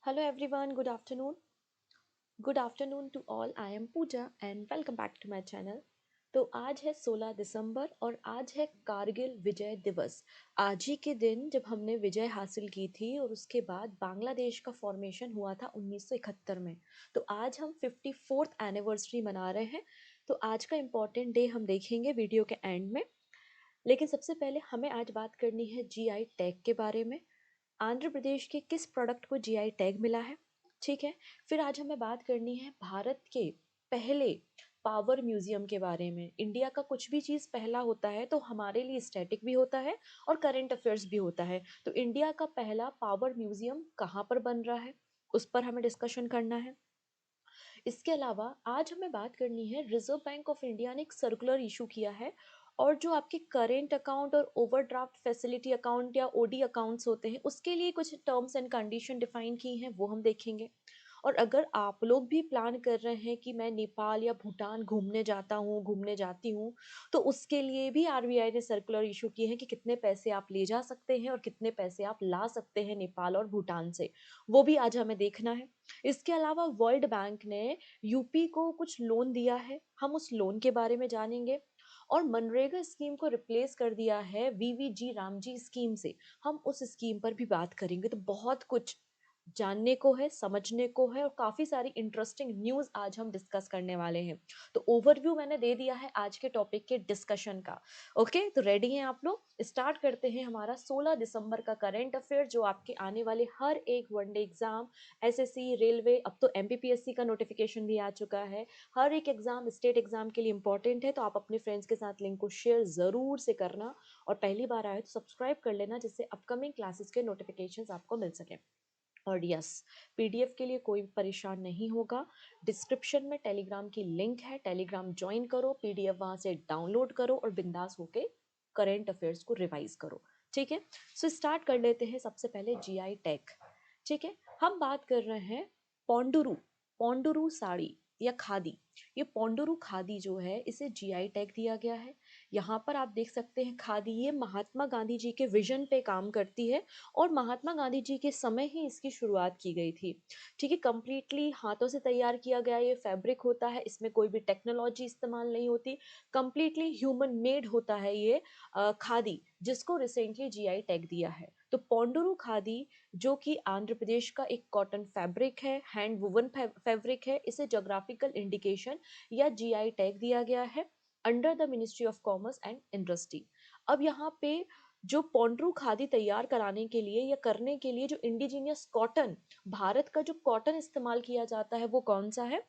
Hello everyone, good afternoon. Good afternoon to all. I am Pooja and welcome back to my channel. तो आज है 16 दिसंबर और आज है कारगिल विजय दिवस। आज ही के दिन जब हमने विजय हासिल की थी और उसके बाद बांग्लादेश का फॉर्मेशन हुआ था 1971 में। तो आज हम 54th एनिवर्सरी मना रहे हैं। तो आज का इम्पोर्टेंट डे हम देखेंगे वीडियो के एंड में। लेकिन सबसे पहले हमें आज बात करनी है जीआई टैग के बारे में। आंध्र प्रदेश के किस प्रोडक्ट को जीआई टैग मिला है। ठीक है। फिर आज हमें बात करनी है भारत के पहले पावर म्यूजियम के बारे में। इंडिया का कुछ भी चीज़ पहला होता है तो हमारे लिए स्टैटिक भी होता है और करंट अफेयर्स भी होता है। तो इंडिया का पहला पावर म्यूजियम कहाँ पर बन रहा है, उस पर हमें डिस्कशन करना है। इसके अलावा आज हमें बात करनी है, रिजर्व बैंक ऑफ इंडिया ने एक सर्कुलर इशू किया है और जो आपके करेंट अकाउंट और ओवरड्राफ्ट फैसिलिटी अकाउंट या ओडी अकाउंट्स होते हैं उसके लिए कुछ टर्म्स एंड कंडीशन डिफाइन की हैं, वो हम देखेंगे। और अगर आप लोग भी प्लान कर रहे हैं कि मैं नेपाल या भूटान घूमने जाता हूँ, घूमने जाती हूँ, तो उसके लिए भी आरबीआई ने सर्कुलर इशू किए हैं कि कितने पैसे आप ले जा सकते हैं और कितने पैसे आप ला सकते हैं नेपाल और भूटान से। वो भी आज हमें देखना है। इसके अलावा वर्ल्ड बैंक ने यूपी को कुछ लोन दिया है, हम उस लोन के बारे में जानेंगे। और मनरेगा स्कीम को रिप्लेस कर दिया है वीवीजी रामजी स्कीम से, हम उस स्कीम पर भी बात करेंगे। तो बहुत कुछ जानने को है, समझने को है और काफी सारी इंटरेस्टिंग न्यूज आज हम डिस्कस करने वाले हैं। तो ओवरव्यू मैंने दे दिया है आज के टॉपिक के डिस्कशन का। ओके, तो रेडी हैं आप लोग? स्टार्ट करते हैं हमारा 16 दिसंबर का करंट अफेयर, जो आपके आने वाले हर एक वनडे एग्जाम, एसएससी, रेलवे, अब तो एमपीपीएससी का नोटिफिकेशन भी आ चुका है, हर एक एग्जाम, स्टेट एग्जाम के लिए इंपॉर्टेंट है। तो आप अपने फ्रेंड्स के साथ लिंक को शेयर जरूर से करना और पहली बार आए तो सब्सक्राइब कर लेना, जिससे अपकमिंग क्लासेस के नोटिफिकेशंस आपको मिल सके। और यस, पीडीएफ के लिए कोई परेशान नहीं होगा। डिस्क्रिप्शन में टेलीग्राम की लिंक है, टेलीग्राम ज्वाइन करो, पीडीएफ वहां से डाउनलोड करो और बिंदास होके करंट अफेयर्स को रिवाइज करो। ठीक है। सो स्टार्ट कर लेते हैं सबसे पहले जीआई टैग। ठीक है। हम बात कर रहे हैं पौंडुरू, पौंडुरू साड़ी या खादी। ये पौंडुरू खादी जो है इसे जीआई टैग दिया गया है। यहाँ पर आप देख सकते हैं खादी, ये महात्मा गांधी जी के विजन पे काम करती है और महात्मा गांधी जी के समय ही इसकी शुरुआत की गई थी। ठीक है। कंप्लीटली हाथों से तैयार किया गया ये फैब्रिक होता है, इसमें कोई भी टेक्नोलॉजी इस्तेमाल नहीं होती, कंप्लीटली ह्यूमन मेड होता है ये खादी, जिसको रिसेंटली जीआई टैग दिया है। तो पौंडुरू खादी, जो कि आंध्र प्रदेश का एक कॉटन फैब्रिक है, हैंड वुवन फैब्रिक है, इसे जोग्राफिकल इंडिकेशन या जीआई टैग दिया गया है under the ministry of commerce and industry. अब यहाँ पे जो पौंड्रू खादी तैयार कराने के लिए या करने के लिए जो इंडिजीनियस कॉटन, भारत का जो कॉटन इस्तेमाल किया जाता है वो कौन सा है?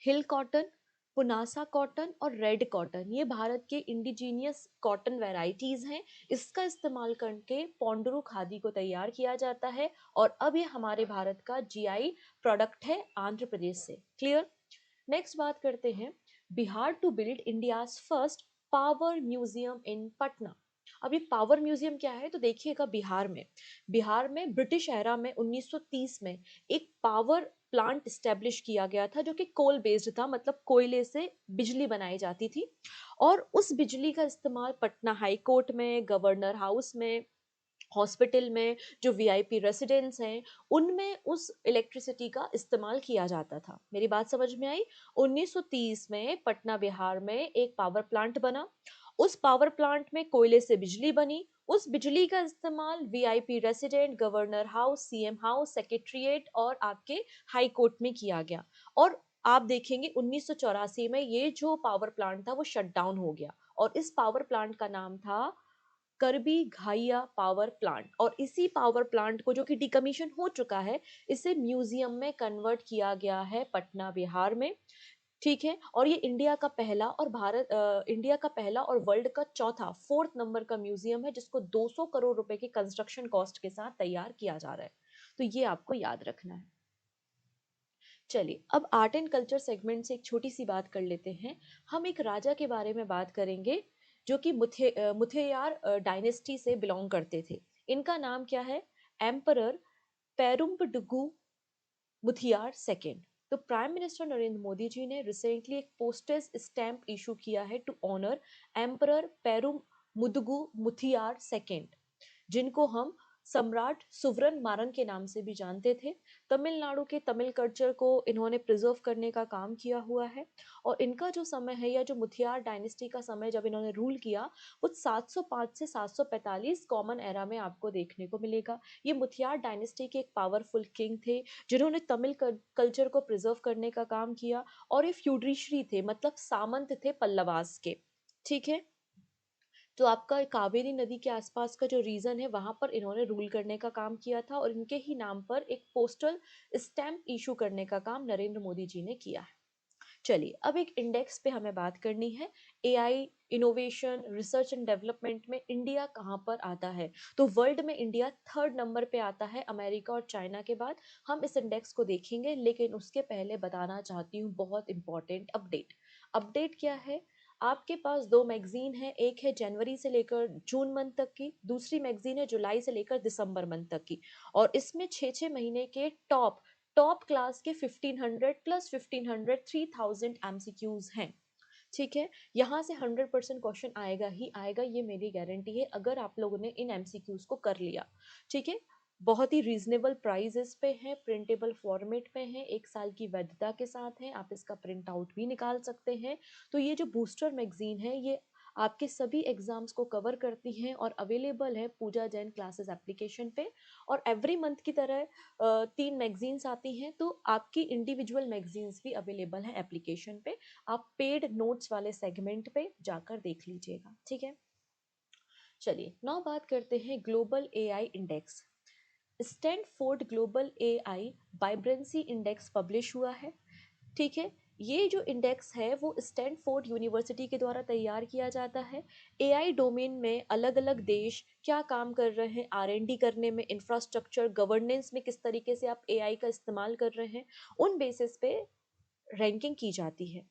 हिल कॉटन, पुनासा कॉटन और रेड कॉटन, ये भारत के इंडिजीनियस कॉटन वेराइटीज हैं। इसका इस्तेमाल करके पौंडरू खादी को तैयार किया जाता है और अब ये हमारे भारत का जीआई प्रोडक्ट है आंध्र प्रदेश से। क्लियर? नेक्स्ट बात करते हैं, Bihar to build India's first power museum in Patna. अब ये पावर म्यूजियम क्या है? तो देखिएगा, बिहार में ब्रिटिश एरा में 1930 में एक पावर प्लांट स्टेब्लिश किया गया था, जो कि कोल बेस्ड था, मतलब कोयले से बिजली बनाई जाती थी। और उस बिजली का इस्तेमाल पटना हाई कोर्ट में, गवर्नर हाउस में, हॉस्पिटल में, जो वीआईपी रेसिडेंट्स हैं, उनमें उस इलेक्ट्रिसिटी का इस्तेमाल किया जाता था। मेरी बात समझ में आई? 1930 में पटना बिहार में एक पावर प्लांट बना, उस पावर प्लांट में कोयले से बिजली बनी, उस बिजली का इस्तेमाल VIP resident, governor house, CM house, secretariat और आपके हाई कोर्ट में किया गया। और आप देखेंगे 1984 में ये जो पावर प्लांट था वो शट डाउन हो गया और इस पावर प्लांट का नाम था करबी घाइया पावर प्लांट। और इसी पावर प्लांट को, जो कि डिकमीशन हो चुका है, इसे म्यूजियम में कन्वर्ट किया गया है पटना बिहार में। ठीक है। और ये इंडिया का पहला और वर्ल्ड का चौथा, फोर्थ नंबर का म्यूजियम है, जिसको 200 करोड़ रुपए की कंस्ट्रक्शन कॉस्ट के साथ तैयार किया जा रहा है। तो ये आपको याद रखना है। चलिए, अब आर्ट एंड कल्चर सेगमेंट से एक छोटी सी बात कर लेते हैं। हम एक राजा के बारे में बात करेंगे जो कि मुथेयार डायनेस्टी से बिलोंग करते थे। इनका नाम क्या है? Emperor Perumbadugu Muthiyar second. तो प्राइम मिनिस्टर नरेंद्र मोदी जी ने रिसेंटली एक पोस्टेज स्टैंप इशू किया है to honour emperor Perum Mudugu Muthiyar second, जिनको हम सम्राट सुवरन मारन के नाम से भी जानते थे। तमिलनाडु के तमिल कल्चर को इन्होंने प्रिजर्व करने का काम किया हुआ है। और इनका जो समय है, या जो मुथियार डायनेस्टी का समय जब इन्होंने रूल किया, वो 705 से 745 कॉमन एरा में आपको देखने को मिलेगा। ये मुथियार डायनेस्टी के एक पावरफुल किंग थे, जिन्होंने तमिल कल्चर को प्रिजर्व करने का काम किया। और ये फ्यूड्रिशरी थे, मतलब सामंत थे पल्लवास के। ठीक है। तो आपका कावेरी नदी के आसपास का जो रीजन है, वहां पर इन्होंने रूल करने का काम किया था, और इनके ही नाम पर एक पोस्टल स्टैम्प इशू करने का काम नरेंद्र मोदी जी ने किया है। चलिए, अब एक इंडेक्स पे हमें बात करनी है। AI innovation research and development में इंडिया कहाँ पर आता है? तो वर्ल्ड में इंडिया थर्ड नंबर पे आता है, अमेरिका और चाइना के बाद। हम इस इंडेक्स को देखेंगे, लेकिन उसके पहले बताना चाहती हूँ बहुत इंपॉर्टेंट अपडेट। अपडेट क्या है? आपके पास दो मैगजीन है, एक है जनवरी से लेकर जून मंथ तक की, दूसरी मैगजीन है जुलाई से लेकर दिसंबर मंथ तक की। और इसमें 6 महीने के टॉप क्लास के 1500 प्लस 1500 3000 एमसीक्यूज हैं। ठीक है। यहाँ से 100% क्वेश्चन आएगा ही आएगा, ये मेरी गारंटी है, अगर आप लोगों ने इन एमसीक्यूज को कर लिया। ठीक है। बहुत ही रीजनेबल प्राइजेस पे है, प्रिंटेबल फॉर्मेट पे है, 1 साल की वैधता के साथ है, आप इसका प्रिंट आउट भी निकाल सकते हैं। तो ये जो बूस्टर मैगजीन है, ये आपके सभी एग्जाम्स को कवर करती हैं और अवेलेबल है पूजा जैन क्लासेस एप्लीकेशन पे। और एवरी मंथ की तरह 3 मैगजीन्स आती हैं, तो आपकी इंडिविजुअल मैगजीन्स भी अवेलेबल हैं एप्लीकेशन पे। आप पेड नोट्स वाले सेगमेंट पे जाकर देख लीजिएगा। ठीक है। चलिए, नौ बात करते हैं global AI index. Stanford global AI vibrancy index publish हुआ है। ठीक है। ये जो इंडेक्स है वो स्टैनफोर्ड यूनिवर्सिटी के द्वारा तैयार किया जाता है। एआई डोमेन में अलग अलग देश क्या काम कर रहे हैं, आरएनडी करने में, इंफ्रास्ट्रक्चर गवर्नेंस में किस तरीके से आप एआई का इस्तेमाल कर रहे हैं, उन बेसिस पे रैंकिंग की जाती है।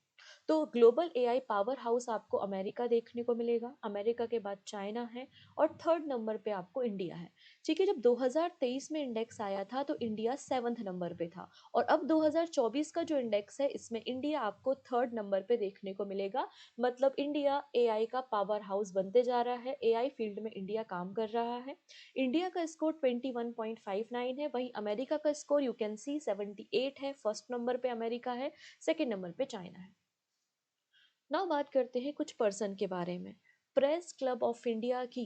तो ग्लोबल एआई पावर हाउस आपको अमेरिका देखने को मिलेगा, अमेरिका के बाद चाइना है, और थर्ड नंबर पे आपको इंडिया है। ठीक है। जब 2023 में इंडेक्स आया था तो इंडिया 7th नंबर पे था, और अब 2024 का जो इंडेक्स है, इसमें इंडिया आपको थर्ड नंबर पे देखने को मिलेगा। मतलब इंडिया एआई का पावर हाउस बनते जा रहा है, एआई फील्ड में इंडिया काम कर रहा है। इंडिया का स्कोर 21.59 है, वहीं अमेरिका का स्कोर यू कैन सी 78 है। फर्स्ट नंबर पे अमेरिका है, सेकेंड नंबर पे चाइना है। नाउ बात करते हैं कुछ पर्सन के बारे में। प्रेस क्लब ऑफ इंडिया की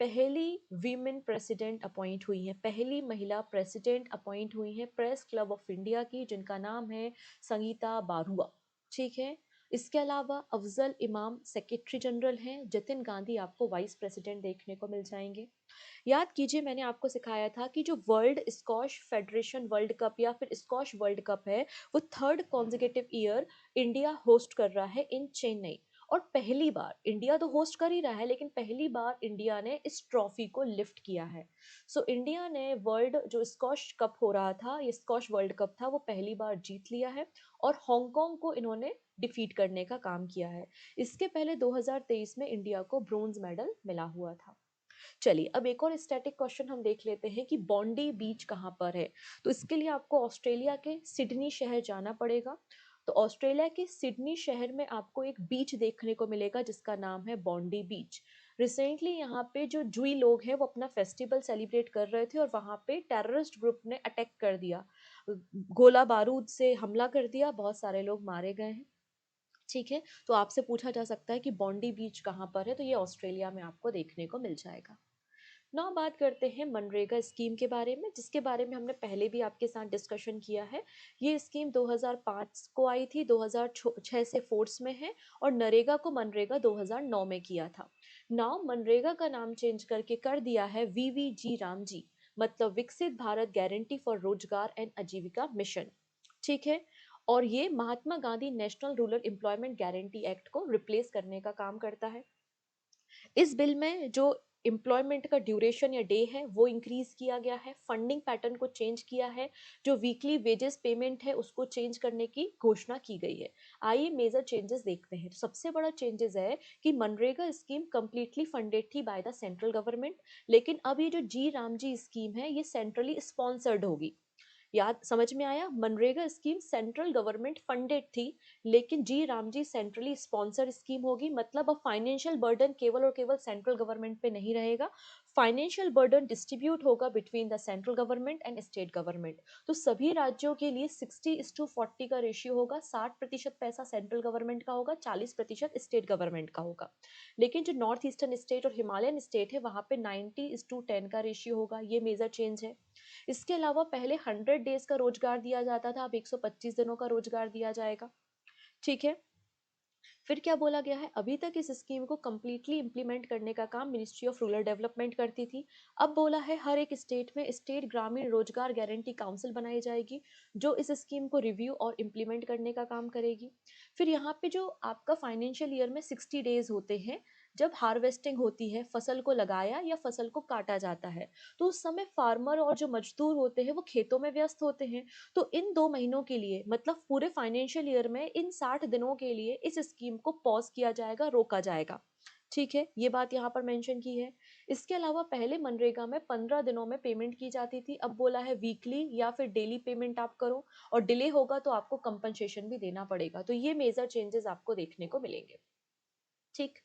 पहली वीमेन प्रेसिडेंट अपॉइंट हुई है, पहली महिला प्रेसिडेंट अपॉइंट हुई है प्रेस क्लब ऑफ इंडिया की, जिनका नाम है संगीता बारुआ। ठीक है। इसके अलावा अफजल इमाम सेक्रेटरी जनरल हैं, जतिन गांधी आपको वाइस प्रेसिडेंट देखने को मिल जाएंगे। याद कीजिए, मैंने आपको सिखाया था कि जो world squash federation world cup या फिर स्क्वॉश वर्ल्ड कप है, वो third consecutive year India host कर रहा है इन चेन्नई। और पहली बार इंडिया तो होस्ट कर ही रहा है, लेकिन पहली बार इंडिया ने इस ट्रॉफी को लिफ्ट किया है। सो इंडिया ने वर्ल्ड जो स्क्वॉश कप हो रहा था, ये स्क्वॉश वर्ल्ड कप था, वो पहली बार जीत लिया है। और हांगकांग को इन्होंने डिफीट करने का काम किया है। इसके पहले 2023 में इंडिया को ब्रोंज मेडल मिला हुआ था। चलिए, अब एक और स्टैटिक क्वेश्चन हम देख लेते हैं कि बॉन्डी बीच कहाँ पर है। तो इसके लिए आपको ऑस्ट्रेलिया के सिडनी शहर जाना पड़ेगा। तो ऑस्ट्रेलिया के सिडनी शहर में आपको एक बीच देखने को मिलेगा जिसका नाम है बॉन्डी बीच। रिसेंटली यहाँ पे जो जुई लोग हैं वो अपना फेस्टिवल सेलिब्रेट कर रहे थे, और वहाँ पे टेररिस्ट ग्रुप ने अटैक कर दिया, गोला बारूद से हमला कर दिया, बहुत सारे लोग मारे गए हैं। ठीक है। तो आपसे पूछा जा सकता है कि बॉन्डी बीच कहाँ पर है, तो ये ऑस्ट्रेलिया में आपको देखने को मिल जाएगा। ना बात करते हैं मनरेगा स्कीम के बारे में, जिसके बारे में हमने पहले भी आपके साथ डिस्कशन किया है। ये स्कीम 2005 को आई थी, 2006 से फोर्स में है, और नरेगा को मनरेगा 2009 में किया था। नाउ मनरेगा का नाम चेंज करके कर दिया है वीवीजी रामजी, मतलब Viksit Bharat guarantee for Rozgar and Ajeevika mission. ठीक है। और ये Mahatma Gandhi national rural employment guarantee act को रिप्लेस करने का काम करता है। इस बिल में जो एम्प्लॉयमेंट का ड्यूरेशन या डे है वो इंक्रीज किया गया है, फंडिंग पैटर्न को चेंज किया है, जो वीकली वेजेस पेमेंट है उसको चेंज करने की घोषणा की गई है। आइए मेजर चेंजेस देखते हैं। तो सबसे बड़ा चेंजेस है कि मनरेगा स्कीम कंप्लीटली फंडेड थी बाय द सेंट्रल गवर्नमेंट, लेकिन अब ये जो जी रामजी स्कीम है ये सेंट्रली स्पॉन्सर्ड होगी। याद समझ में आया? MNREGA scheme central government funded थी, लेकिन जी रामजी सेंट्रली स्पॉन्सर्ड स्कीम होगी। मतलब अब फाइनेंशियल बर्डन केवल और केवल सेंट्रल गवर्नमेंट पे नहीं रहेगा, फाइनेंशियल बर्डन डिस्ट्रीब्यूट होगा between the central government and state government. तो सभी राज्यों के लिए 60:40 का रेशियो होगा, 60% पैसा सेंट्रल गवर्नमेंट का होगा, 40% स्टेट गवर्नमेंट का होगा। लेकिन जो नॉर्थ ईस्टर्न स्टेट और हिमालयन स्टेट है वहां पे 90:10 का रेशियो होगा, ये मेजर चेंज है। इसके अलावा पहले 100 डेज का रोजगार दिया जाता था, अब 125 दिनों का रोजगार दिया जाएगा। ठीक है। फिर क्या बोला गया है, अभी तक इस स्कीम को कम्प्लीटली इम्प्लीमेंट करने का काम मिनिस्ट्री ऑफ रूरल डेवलपमेंट करती थी। अब बोला है हर एक स्टेट में स्टेट ग्रामीण रोजगार गारंटी काउंसिल बनाई जाएगी, जो इस स्कीम को रिव्यू और इम्प्लीमेंट करने का काम करेगी। फिर यहाँ पे जो आपका फाइनेंशियल ईयर में 60 डेज होते हैं, जब हार्वेस्टिंग होती है, फसल को लगाया या फसल को काटा जाता है, तो उस समय फार्मर और जो मजदूर होते हैं वो खेतों में व्यस्त होते हैं। तो इन 2 महीनों के लिए, मतलब पूरे फाइनेंशियल ईयर में इन 60 दिनों के लिए इस स्कीम को पॉज किया जाएगा, रोका जाएगा। ठीक है, ये बात यहाँ पर मेंशन की है। इसके अलावा पहले मनरेगा में 15 दिनों में पेमेंट की जाती थी, अब बोला है वीकली या फिर डेली पेमेंट आप करो, और डिले होगा तो आपको कंपनसेशन भी देना पड़ेगा। तो ये मेजर चेंजेस आपको देखने को मिलेंगे। ठीक,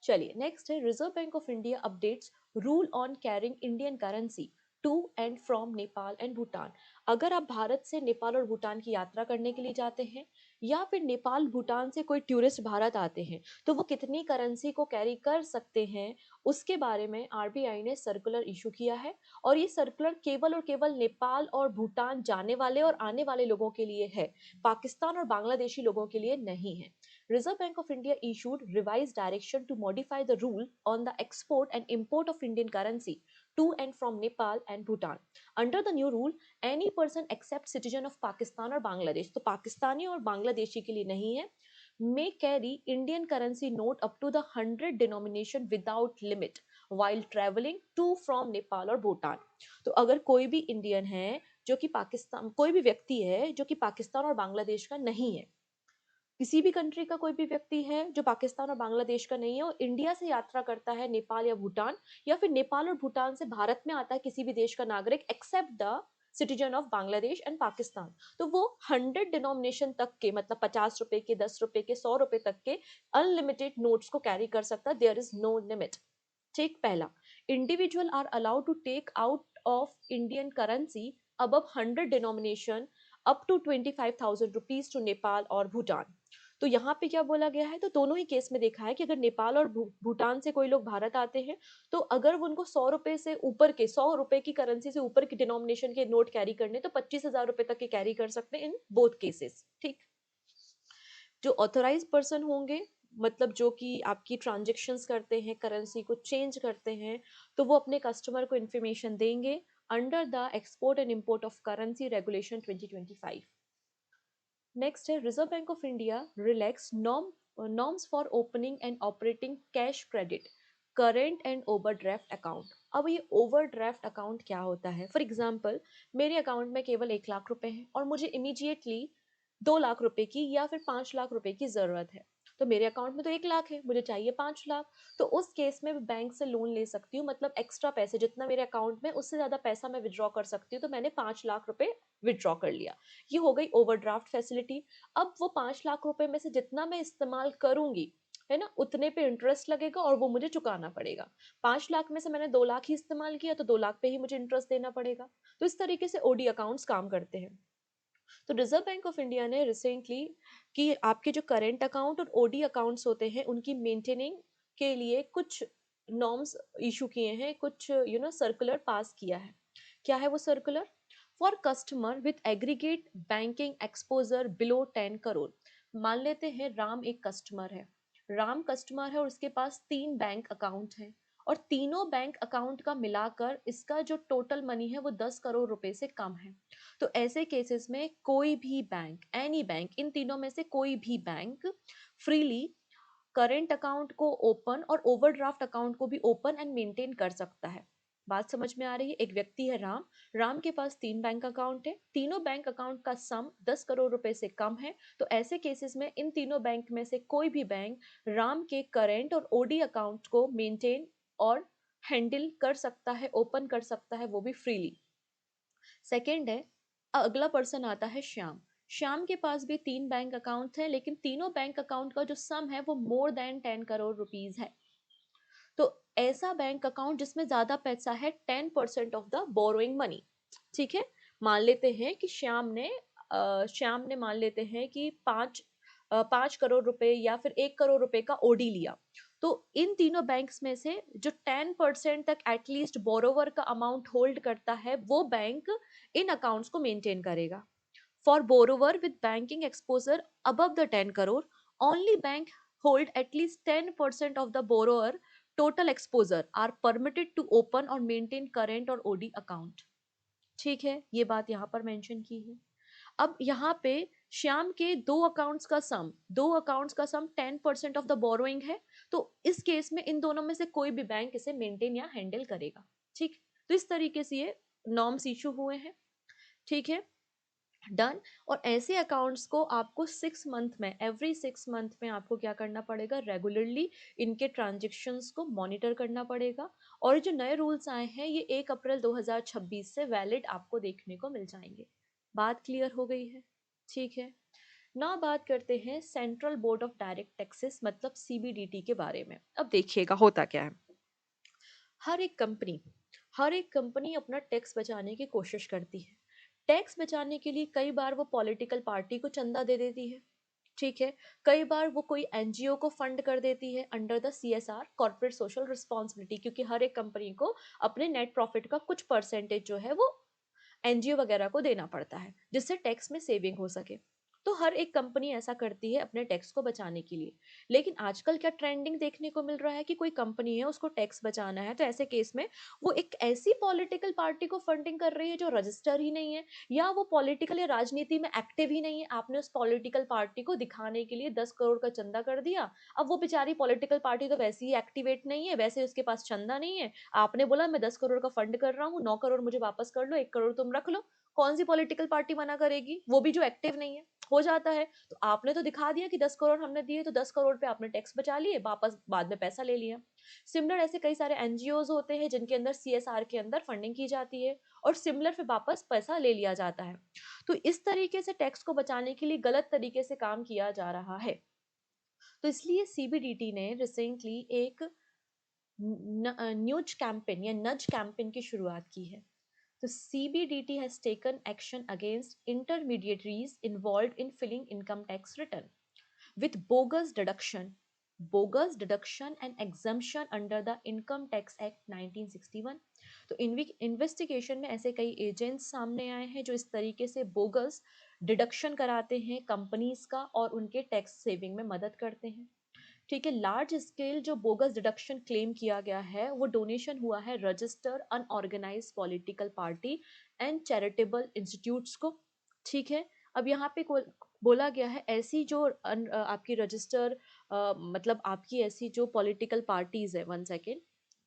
चलिए नेक्स्ट है, reserve bank of India updates rule on carrying Indian currency to and from Nepal and Bhutan. अगर आप भारत से नेपाल और भूटान की यात्रा करने के लिए जाते हैं, या फिर नेपाल भूटान से कोई टूरिस्ट भारत आते हैं, तो वो कितनी करेंसी को कैरी कर सकते हैं, उसके बारे में आरबीआई ने सर्कुलर इशू किया है। और ये सर्कुलर केवल और केवल नेपाल और भूटान जाने वाले और आने वाले लोगों के लिए है, पाकिस्तान और बांग्लादेशी लोगों के लिए नहीं है। Reserve Bank of India issued revised direction to modify the rule on the export and import of Indian currency to and from Nepal and Bhutan. Under the new rule, any person except citizen of Pakistan or Bangladesh, तो पाकिस्तानी और बांग्लादेशी के लिए नहीं है, may carry Indian currency note up to the 100 denomination without limit while traveling to from Nepal और भूटान। तो अगर कोई भी इंडियन है जो कि पाकिस्तान, कोई भी व्यक्ति है जो कि पाकिस्तान और बांग्लादेश का नहीं है, किसी भी कंट्री का कोई भी व्यक्ति है जो पाकिस्तान और बांग्लादेश का नहीं है और इंडिया से यात्रा करता है नेपाल या भूटान, या फिर नेपाल और भूटान से भारत में आता है किसी भी देश का नागरिक except the citizen of Bangladesh and Pakistan, तो वो 100 डिनोमिनेशन तक के, मतलब 50 रुपए के, 10 रुपए के, 100 रुपए तक के अनलिमिटेड नोट्स को कैरी कर सकता है। There is no limit. ठीक, पहला, individual are allowed to take out of Indian currency above 100 denomination up to 25,000 rupees to Nepal और भूटान। तो यहाँ पे क्या बोला गया है, तो दोनों ही केस में देखा है कि अगर नेपाल और भूटान से कोई लोग भारत आते हैं, तो अगर वो उनको 100 रुपए से ऊपर के, 100 रुपए की करेंसी से ऊपर की डिनोमिनेशन के नोट कैरी करने, तो 25,000 रुपए तक के कैरी कर सकते हैं इन बोथ केसेस। ठीक, जो ऑथोराइज पर्सन होंगे, मतलब जो कि आपकी ट्रांजेक्शन्स करते हैं, करेंसी को चेंज करते हैं, तो वो अपने कस्टमर को इन्फॉर्मेशन देंगे under the export and import of currency regulation 2025। Next है, reserve bank of India relax norms for opening and operating cash credit current and overdraft account. अब ये ओवरड्राफ्ट अकाउंट क्या होता है? फॉर एग्जांपल, मेरे account में केवल 1 लाख रुपए हैं और मुझे इमीडिएटली 2 लाख रुपए की या फिर 5 लाख रुपए की जरूरत है। तो मेरे अकाउंट में तो 1 लाख है, मुझे चाहिए 5 लाख। तो उस केस में मैं बैंक से लोन ले सकती हूँ, मतलब एक्स्ट्रा पैसे, जितना मेरे अकाउंट में उससे ज्यादा पैसा मैं विड्रॉ कर सकती हूँ। तो मैंने 5 लाख रुपए विड्रॉ कर लिया, ये हो गई ओवरड्राफ्ट फैसिलिटी। अब वो 5 लाख रुपए में से जितना मैं इस्तेमाल करूंगी, है ना, उतने पे इंटरेस्ट लगेगा और वो मुझे चुकाना पड़ेगा। 5 लाख में से मैंने 2 लाख ही इस्तेमाल किया, तो 2 लाख पे ही मुझे इंटरेस्ट देना पड़ेगा। तो इस तरीके से ओडी अकाउंट्स काम करते हैं। तो रिजर्व बैंक ऑफ इंडिया ने रिसेंटली कि आपके जो करेंट अकाउंट और ओडी अकाउंट्स होते हैं उनकी मेंटेनिंग के लिए कुछ नॉर्म्स इशू किए हैं, कुछ सर्कुलर पास किया है। क्या है वो circular? For customer with aggregate banking exposure below 10 crore. मान लेते हैं राम एक कस्टमर है, राम कस्टमर है और उसके पास 3 बैंक अकाउंट है, और तीनों बैंक अकाउंट का मिलाकर इसका जो टोटल मनी है वो 10 करोड़ रुपए से कम है। तो ऐसे केसेस में कोई भी बैंक, एनी बैंक, इन तीनों में से कोई भी बैंक फ्रीली करेंट अकाउंट को ओपन और ओवरड्राफ्ट अकाउंट को भी ओपन एंड मेंटेन कर सकता है। बात समझ में आ रही है? एक व्यक्ति है राम, राम के पास 3 बैंक अकाउंट है, तीनों बैंक अकाउंट का सम 10 करोड़ रुपए से कम है। तो ऐसे केसेस में इन तीनों बैंक में से कोई भी बैंक राम के करेंट और ओडी अकाउंट को मेंटेन और हैंडल कर सकता है, ओपन कर सकता है, वो भी फ्रीली। सेकेंड है, अगला पर्सन आता है श्याम। श्याम के पास भी 3 बैंक अकाउंट है, लेकिन तीनों बैंक अकाउंट का जो सम है वो मोर देन 10 करोड़ रुपीज है। तो ऐसा बैंक अकाउंट जिसमें ज्यादा पैसा है 10% ऑफ द बोरोइंग मनी। ठीक है, मान लेते हैं कि श्याम ने मान लेते हैं कि 5 करोड़ रुपए या फिर 1 करोड़ रुपए का ओडी लिया। तो इन तीनों बैंक्स में से जो 10% तक एटलीस्ट बोरोवर का अमाउंट होल्ड करता है वो बैंक इन अकाउंट्स को मेंटेन करेगा। For borrower with banking exposure above the 10 crore, only bank hold at least 10% of the borrower total exposure are permitted to open or maintain current or OD account। ठीक है, ये बात यहाँ पर मेंशन की है। अब यहाँ पे श्याम के दो अकाउंट्स का सम 10% ऑफ द बोरोइंग है, तो इस केस में इन दोनों में से कोई भी बैंक इसे मेंटेन या हैंडल करेगा। ठीक, तो इस तरीके से ये नॉर्म्स इशू हुए हैं। ठीक है, डन। और ऐसे अकाउंट्स को आपको 6 मंथ में, एवरी 6 मंथ में आपको क्या करना पड़ेगा, रेगुलरली इनके ट्रांजेक्शन्स को मॉनिटर करना पड़ेगा। और जो नए रूल्स आए हैं ये 1 अप्रैल 2026 से वैलिड आपको देखने को मिल जाएंगे। बात क्लियर हो गई है? ठीक है, ना बात करते हैं central board of direct taxes मतलब सीबीडीटी के बारे में। अब देखिएगा होता क्या है, हर एक कंपनी अपना टैक्स बचाने की कोशिश करती है। टैक्स बचाने के लिए कई बार वो पॉलिटिकल पार्टी को चंदा दे देती है। ठीक है, कई बार वो कोई एनजीओ को फंड कर देती है under the CSR, corporate social responsibility, क्योंकि हर एक कंपनी को अपने नेट प्रॉफिट का कुछ परसेंटेज जो है वो एनजीओ वगैरह को देना पड़ता है जिससे टैक्स में सेविंग हो सके। तो हर एक कंपनी ऐसा करती है अपने टैक्स को बचाने के लिए। लेकिन आजकल क्या ट्रेंडिंग देखने को मिल रहा है कि कोई कंपनी है उसको टैक्स बचाना है, तो ऐसे केस में वो एक ऐसी पॉलिटिकल पार्टी को फंडिंग कर रही है जो रजिस्टर ही नहीं है, या वो पॉलिटिकल या राजनीति में एक्टिव ही नहीं है। आपने उस पॉलिटिकल पार्टी को दिखाने के लिए 10 करोड़ का चंदा कर दिया। अब वो बेचारी पॉलिटिकल पार्टी तो वैसे ही एक्टिवेट नहीं है, वैसे उसके पास चंदा नहीं है। आपने बोला मैं 10 करोड़ का फंड कर रहा हूँ, 9 करोड़ मुझे वापस कर लो, 1 करोड़ तुम रख लो। कौन सी पॉलिटिकल पार्टी मना करेगी, वो भी जो एक्टिव नहीं है। हो जाता है, तो आपने तो दिखा दिया कि 10 करोड़ हमने दिए, तो 10 करोड़ पे आपने टैक्स बचा लिए, वापस बाद में पैसा ले लिया। सिमिलर ऐसे कई सारे एनजीओज होते हैं जिनके अंदर सीएसआर के अंदर फंडिंग की जाती है और सिमिलर फिर वापस पैसा ले लिया जाता है। तो इस तरीके से टैक्स को बचाने के लिए गलत तरीके से काम किया जा रहा है। तो इसलिए सीबीडीटी ने रिसेंटली एक न्यूज कैंपेन या नज कैंपेन की शुरुआत की है। The CBDT has taken action against intermediaries involved in filling income tax return with bogus deduction and exemption under the Income Tax Act 1961। तो इन्वेस्टिगेशन में ऐसे कई एजेंट्स सामने आए हैं जो इस तरीके से बोगस डिडक्शन कराते हैं कंपनीज का और उनके टैक्स सेविंग में मदद करते हैं। ठीक है, लार्ज स्केल जो बोगस डिडक्शन क्लेम किया गया है वो डोनेशन हुआ है register unorganised political party and charitable institutes को। ठीक है, अब यहाँ पे बोला गया है ऐसी जो आपकी रजिस्टर मतलब आपकी ऐसी जो पॉलिटिकल पार्टीज है, 1 सेकेंड,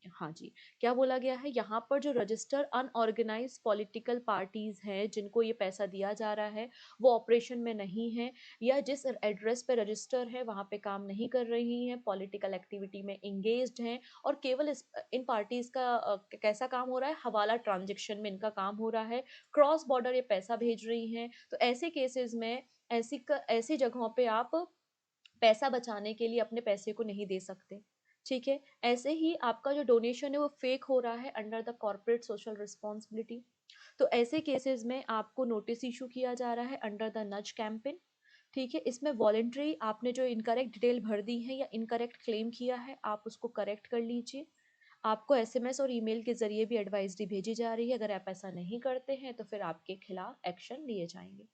हाँ जी, क्या बोला गया है यहाँ पर, जो रजिस्टर अनऑर्गेनाइज पॉलिटिकल पार्टीज हैं जिनको ये पैसा दिया जा रहा है वो ऑपरेशन में नहीं है, या जिस एड्रेस पे रजिस्टर है वहाँ पे काम नहीं कर रही हैं, पॉलिटिकल एक्टिविटी में इंगेज्ड हैं, और केवल इन पार्टीज का कैसा काम हो रहा है, हवाला ट्रांजेक्शन में इनका काम हो रहा है, क्रॉस बॉर्डर ये पैसा भेज रही हैं। तो ऐसे केसेस में ऐसी जगहों पे आप पैसा बचाने के लिए अपने पैसे को नहीं दे सकते। ठीक है, ऐसे ही आपका जो डोनेशन है वो फेक हो रहा है under the corporate social responsibility. तो ऐसे केसेस में आपको नोटिस इशू किया जा रहा है अंडर द नज कैंपेन। ठीक है, इसमें वॉलेंट्री आपने जो इनकरेक्ट डिटेल भर दी है या इनकरेक्ट क्लेम किया है आप उसको करेक्ट कर लीजिए। आपको एसएमएस और ईमेल के जरिए भी एडवाइजरी भेजी जा रही है, अगर आप ऐसा नहीं करते हैं तो फिर आपके खिलाफ एक्शन लिए जाएंगे।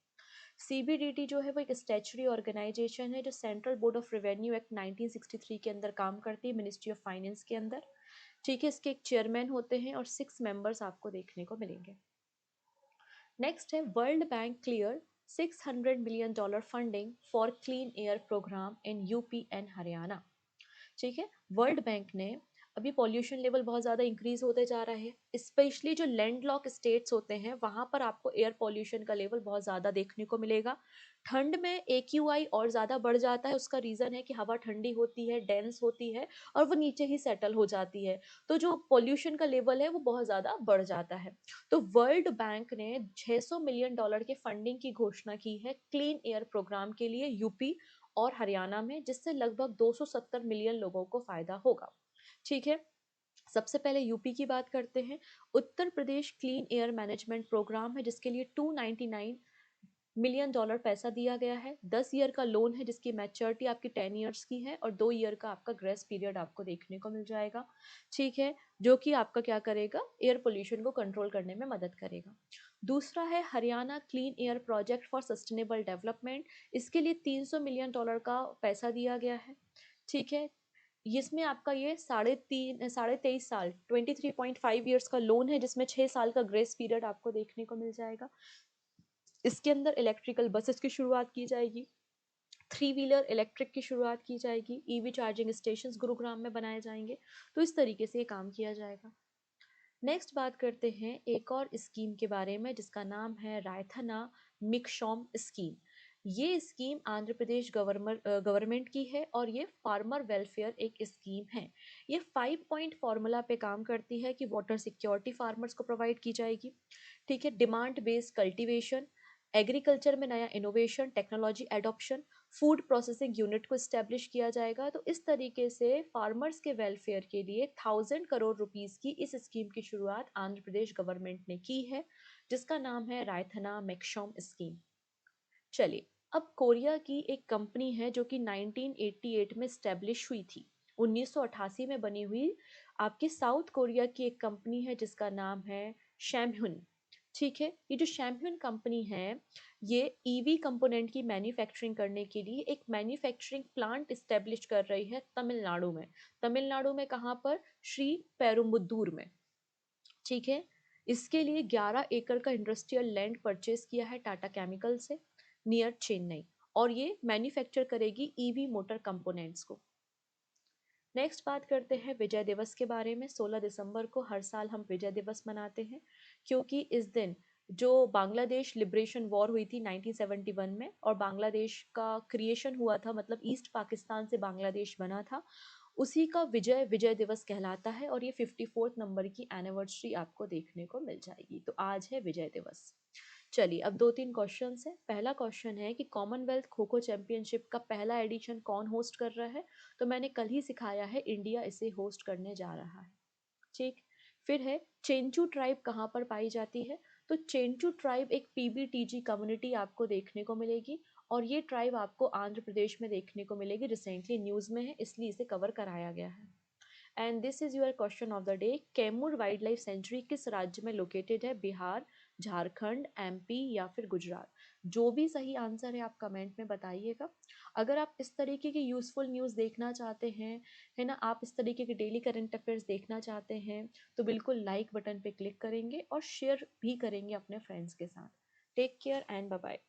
सीबीडीटी जो है वो एक स्टैचुटरी ऑर्गेनाइजेशन है जो central board of revenue act 1963 के अंदर काम करती है, मिनिस्ट्री ऑफ फाइनेंस के अंदर। ठीक है, इसके एक चेयरमैन होते हैं और 6 मेंबर्स आपको देखने को मिलेंगे। नेक्स्ट है world bank clear $600 million funding for clean air programme in UP and Haryana. ठीक है, वर्ल्ड बैंक ने अभी पॉल्यूशन लेवल बहुत ज़्यादा इंक्रीज होते जा रहा है, स्पेशली जो लैंडलॉक स्टेट्स होते हैं वहाँ पर आपको एयर पॉल्यूशन का लेवल बहुत ज़्यादा देखने को मिलेगा। ठंड में AQI और ज़्यादा बढ़ जाता है, उसका रीज़न है कि हवा ठंडी होती है, डेंस होती है और वो नीचे ही सेटल हो जाती है, तो जो पॉल्यूशन का लेवल है वो बहुत ज़्यादा बढ़ जाता है। तो वर्ल्ड बैंक ने $600 मिलियन के फंडिंग की घोषणा की है क्लीन एयर प्रोग्राम के लिए यूपी और हरियाणा में, जिससे लगभग 270 मिलियन लोगों को फायदा होगा। ठीक है। सबसे पहले यूपी की बात करते हैं। Uttar Pradesh clean air management programme है जिसके लिए $299 मिलियन पैसा दिया गया है। 10 ईयर का लोन है जिसकी मैच्योरिटी आपकी 10 ईयर्स की है और 2 ईयर का आपका ग्रेस पीरियड आपको देखने को मिल जाएगा। ठीक है, जो कि आपका क्या करेगा, एयर पोल्यूशन को कंट्रोल करने में मदद करेगा। दूसरा है Haryana clean air project for sustainable development. इसके लिए $300 मिलियन का पैसा दिया गया है। ठीक है, इसमें आपका ये 23.5 साल 23.5 ईयर्स का लोन है जिसमें 6 साल का ग्रेस पीरियड आपको देखने को मिल जाएगा। इसके अंदर इलेक्ट्रिकल बसेस की शुरुआत की जाएगी, 3 व्हीलर इलेक्ट्रिक की शुरुआत की जाएगी, ईवी चार्जिंग स्टेशन गुरुग्राम में बनाए जाएंगे। तो इस तरीके से ये काम किया जाएगा। नेक्स्ट बात करते हैं एक और स्कीम के बारे में जिसका नाम है रायथना मिक्सॉम स्कीम। ये स्कीम आंध्र प्रदेश गवर्नमेंट की है और ये फार्मर वेलफेयर एक स्कीम है। ये 5 पॉइंट फॉर्मूला पे काम करती है कि वाटर सिक्योरिटी फार्मर्स को प्रोवाइड की जाएगी। ठीक है, डिमांड बेस्ड कल्टीवेशन, एग्रीकल्चर में नया innovation, technology adoption, food processing unit को इस्टेब्लिश किया जाएगा। तो इस तरीके से फार्मर्स के वेलफेयर के लिए 1000 करोड़ रुपीस की इस स्कीम की शुरुआत आंध्र प्रदेश गवर्नमेंट ने की है जिसका नाम है रायथना मैक्सॉम स्कीम। चलिए, अब कोरिया की एक कंपनी है जो कि 1988 में स्टैब्लिश हुई थी, 1988 में बनी हुई आपकी साउथ कोरिया की एक कंपनी है जिसका नाम है शैमह्यून। ठीक है, ये जो शैमह्यून कंपनी है ये ईवी कंपोनेंट की मैन्युफैक्चरिंग करने के लिए एक मैन्युफैक्चरिंग प्लांट इस्टेब्लिश कर रही है तमिलनाडु में। तमिलनाडु में कहाँ पर? श्री पेरुम्बुदूर में। ठीक है, इसके लिए 11 एकड़ का इंडस्ट्रियल लैंड परचेज किया है टाटा केमिकल से नियर चेन्नई, और ये मैन्युफैक्चर करेगी ईवी मोटर कंपोनेंट्स को। नेक्स्ट बात करते हैं विजय दिवस के बारे में। 16 दिसंबर को हर साल हम विजय दिवस मनाते हैं क्योंकि इस दिन जो बांग्लादेश लिबरेशन वॉर हुई थी 1971 में और बांग्लादेश का क्रिएशन हुआ था, मतलब ईस्ट पाकिस्तान से बांग्लादेश बना था, उसी का विजय विजय दिवस कहलाता है और ये 54th नंबर की एनिवर्सरी आपको देखने को मिल जाएगी। तो आज है विजय दिवस। चलिए, अब 2-3 क्वेश्चन है। पहला क्वेश्चन है कि कॉमनवेल्थ खो खो चैंपियनशिप का पहला एडिशन कौन होस्ट कर रहा है? तो मैंने कल ही सिखाया है, इंडिया इसे होस्ट करने जा रहा है। ठीक। फिर है चेंचू ट्राइब कहाँ पर पाई जाती है? तो चेंचू ट्राइब एक पीबीटीजी कम्युनिटी आपको देखने को मिलेगी और ये ट्राइब आपको आंध्र प्रदेश में देखने को मिलेगी। रिसेंटली न्यूज़ में है इसलिए इसे कवर कराया गया है। And this is your question of the day. Kaimur wild life sanctuary किस राज्य में लोकेटेड है? बिहार, झारखंड, एमपी या फिर गुजरात? जो भी सही आंसर है आप कमेंट में बताइएगा। अगर आप इस तरीके की यूजफुल न्यूज़ देखना चाहते हैं, है ना, आप इस तरीके के डेली करंट अफेयर्स देखना चाहते हैं तो बिल्कुल लाइक बटन पे क्लिक करेंगे और शेयर भी करेंगे अपने फ्रेंड्स के साथ। Take care and bye bye.